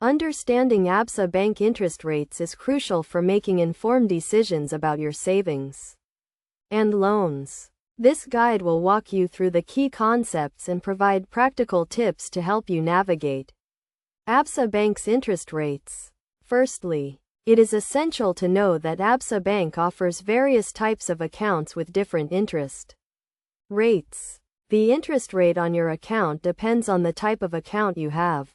Understanding Absa Bank interest rates is crucial for making informed decisions about your savings and loans. This guide will walk you through the key concepts and provide practical tips to help you navigate Absa Bank's interest rates. Firstly, it is essential to know that Absa Bank offers various types of accounts with different interest rates. The interest rate on your account depends on the type of account you have,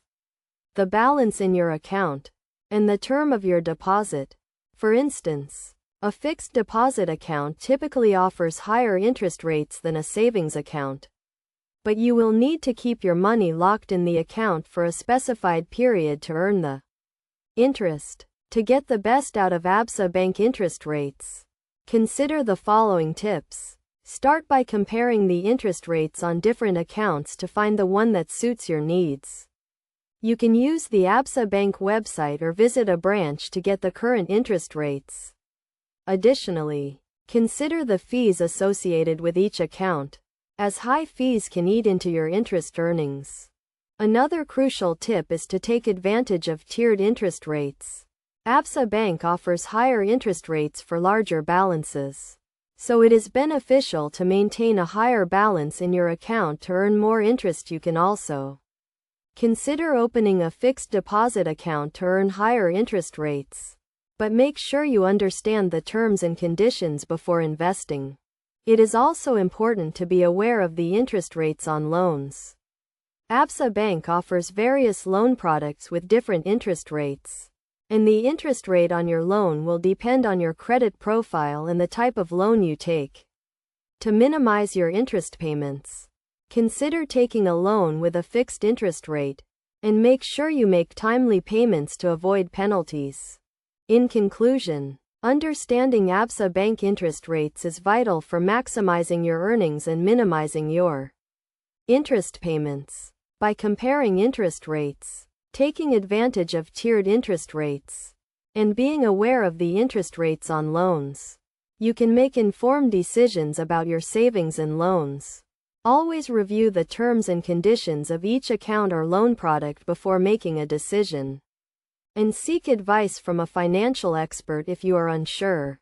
the balance in your account, and the term of your deposit. For instance, a fixed deposit account typically offers higher interest rates than a savings account, but you will need to keep your money locked in the account for a specified period to earn the interest. To get the best out of Absa Bank interest rates, consider the following tips. Start by comparing the interest rates on different accounts to find the one that suits your needs. You can use the Absa Bank website or visit a branch to get the current interest rates. Additionally, consider the fees associated with each account, as high fees can eat into your interest earnings. Another crucial tip is to take advantage of tiered interest rates. Absa Bank offers higher interest rates for larger balances, so it is beneficial to maintain a higher balance in your account to earn more interest. You can also consider opening a fixed deposit account to earn higher interest rates, but make sure you understand the terms and conditions before investing. It is also important to be aware of the interest rates on loans. Absa Bank offers various loan products with different interest rates, and the interest rate on your loan will depend on your credit profile and the type of loan you take. To minimize your interest payments, consider taking a loan with a fixed interest rate, and make sure you make timely payments to avoid penalties. In conclusion, understanding Absa Bank interest rates is vital for maximizing your earnings and minimizing your interest payments. By comparing interest rates, taking advantage of tiered interest rates, and being aware of the interest rates on loans, you can make informed decisions about your savings and loans. Always review the terms and conditions of each account or loan product before making a decision, and seek advice from a financial expert if you are unsure.